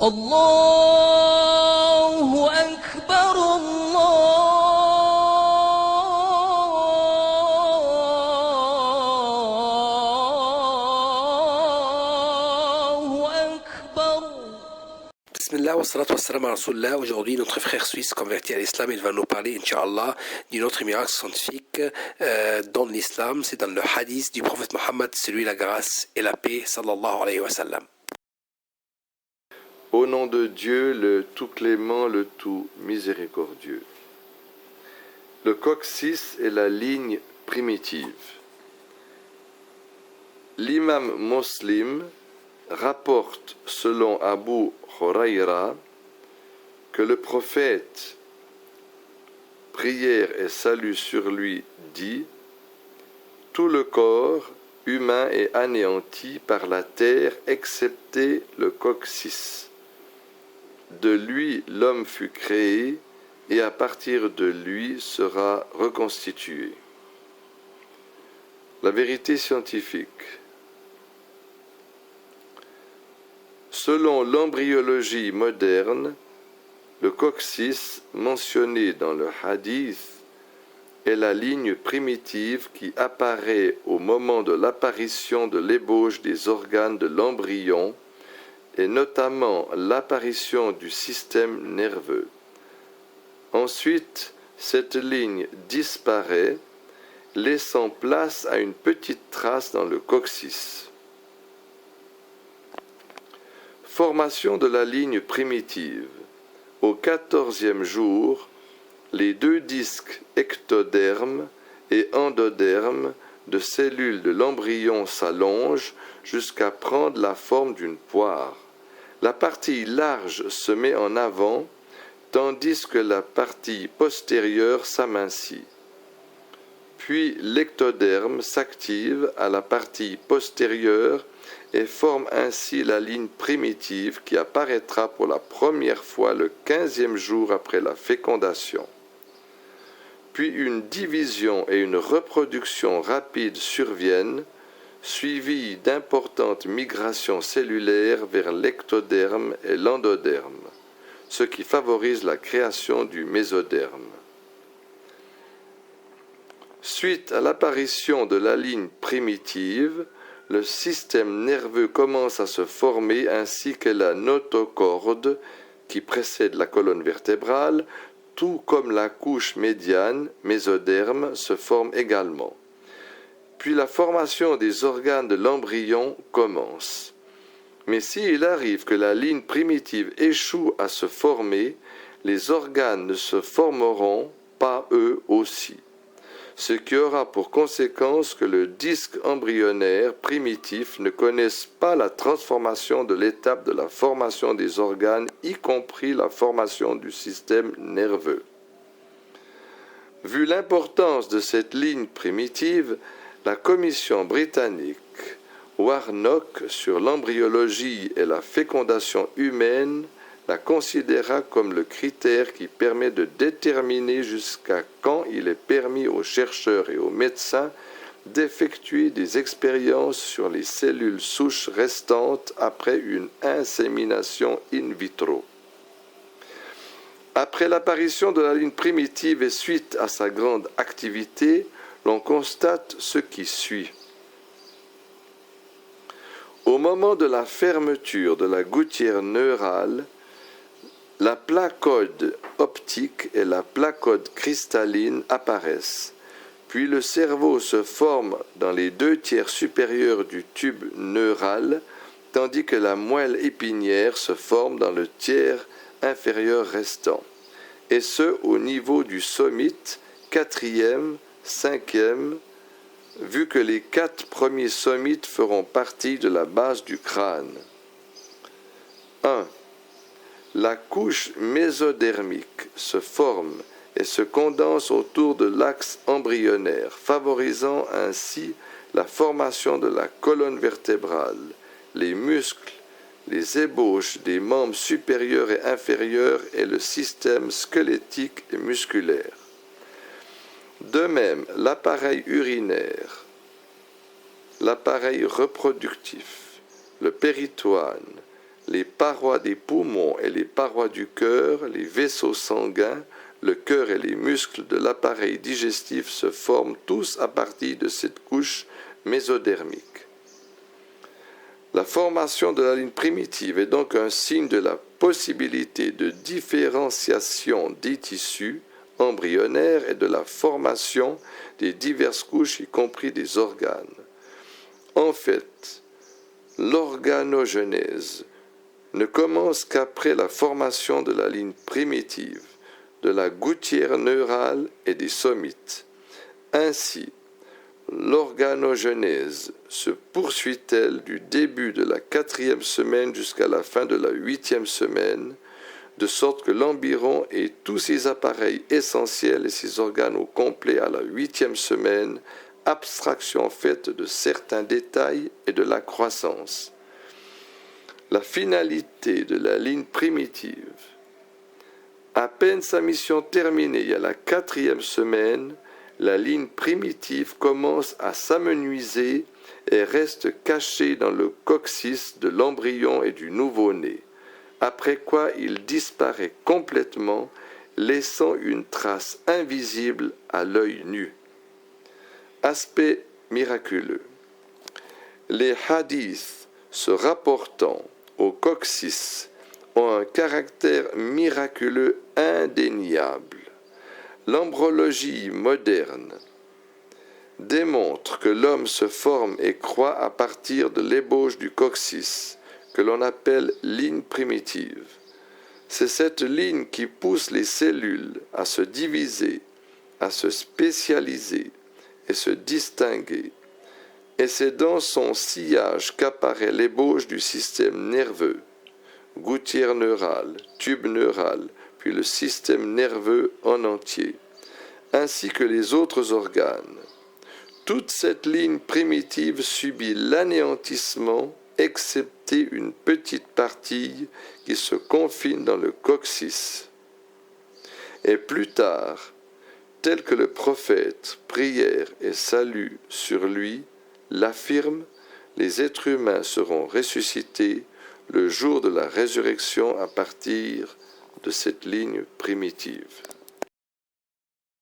الله أكبر الله أكبر. Bismillah wa salatu wa salam à Rasulullah. Aujourd'hui, notre frère suisse converti à l'islam, il va nous parler, Inch'Allah, d'une autre miracle scientifique dans l'islam. C'est dans le hadith du prophète Mohammed, c'est lui la grâce et la paix, sallallahu alayhi wa sallam. Au nom de Dieu, le tout clément, le tout miséricordieux. Le coccyx est la ligne primitive. L'imam Muslim rapporte selon Abu Huraira que le prophète, prière et salut sur lui, dit « Tout le corps humain est anéanti par la terre excepté le coccyx. De lui l'homme fut créé et à partir de lui sera reconstitué. » La vérité scientifique. Selon l'embryologie moderne, le coccyx mentionné dans le hadith est la ligne primitive qui apparaît au moment de l'apparition de l'ébauche des organes de l'embryon et notamment l'apparition du système nerveux. Ensuite, cette ligne disparaît, laissant place à une petite trace dans le coccyx. Formation de la ligne primitive. Au 14e jour, les deux disques ectodermes et endodermes de cellules de l'embryon s'allongent jusqu'à prendre la forme d'une poire. La partie large se met en avant, tandis que la partie postérieure s'amincit. Puis l'ectoderme s'active à la partie postérieure et forme ainsi la ligne primitive qui apparaîtra pour la première fois le 15e jour après la fécondation. Puis une division et une reproduction rapide surviennent, suivies d'importantes migrations cellulaires vers l'ectoderme et l'endoderme, ce qui favorise la création du mésoderme. Suite à l'apparition de la ligne primitive, le système nerveux commence à se former ainsi que la notocorde qui précède la colonne vertébrale, tout comme la couche médiane, mésoderme, se forme également. Puis la formation des organes de l'embryon commence. Mais s'il arrive que la ligne primitive échoue à se former, les organes ne se formeront pas eux aussi, ce qui aura pour conséquence que le disque embryonnaire primitif ne connaisse pas la transformation de l'étape de la formation des organes, y compris la formation du système nerveux. Vu l'importance de cette ligne primitive, la commission britannique Warnock sur l'embryologie et la fécondation humaine la considéra comme le critère qui permet de déterminer jusqu'à quand il est permis aux chercheurs et aux médecins d'effectuer des expériences sur les cellules souches restantes après une insémination in vitro. Après l'apparition de la ligne primitive et suite à sa grande activité, l'on constate ce qui suit. Au moment de la fermeture de la gouttière neurale, la placode optique et la placode cristalline apparaissent, puis le cerveau se forme dans les 2/3 supérieurs du tube neural, tandis que la moelle épinière se forme dans le tiers inférieur restant, et ce au niveau du sommite, 4e, 5e, vu que les 4 premiers sommites feront partie de la base du crâne. 1. La couche mésodermique se forme et se condense autour de l'axe embryonnaire, favorisant ainsi la formation de la colonne vertébrale, les muscles, les ébauches des membres supérieurs et inférieurs et le système squelettique et musculaire. De même, l'appareil urinaire, l'appareil reproductif, le péritoine, les parois des poumons et les parois du cœur, les vaisseaux sanguins, le cœur et les muscles de l'appareil digestif se forment tous à partir de cette couche mésodermique. La formation de la ligne primitive est donc un signe de la possibilité de différenciation des tissus embryonnaires et de la formation des diverses couches, y compris des organes. En fait, l'organogenèse ne commence qu'après la formation de la ligne primitive, de la gouttière neurale et des somites. Ainsi, l'organogenèse se poursuit-elle du début de la 4e semaine jusqu'à la fin de la 8e semaine, de sorte que l'embryon et tous ses appareils essentiels et ses organes au complet à la 8e semaine, abstraction faite de certains détails et de la croissance. La finalité de la ligne primitive. À peine sa mission terminée à la 4e semaine, la ligne primitive commence à s'amenuiser et reste cachée dans le coccyx de l'embryon et du nouveau-né, après quoi il disparaît complètement, laissant une trace invisible à l'œil nu. Aspect miraculeux. Les hadiths se rapportant au coccyx ont un caractère miraculeux indéniable. L'embryologie moderne démontre que l'homme se forme et croît à partir de l'ébauche du coccyx, que l'on appelle ligne primitive. C'est cette ligne qui pousse les cellules à se diviser, à se spécialiser et se distinguer. Et c'est dans son sillage qu'apparaît l'ébauche du système nerveux, gouttière neurale, tube neural, puis le système nerveux en entier, ainsi que les autres organes. Toute cette ligne primitive subit l'anéantissement, excepté une petite partie qui se confine dans le coccyx. Et plus tard, tel que le prophète, prière et salut sur lui, l'affirme, les êtres humains seront ressuscités le jour de la résurrection à partir de cette ligne primitive.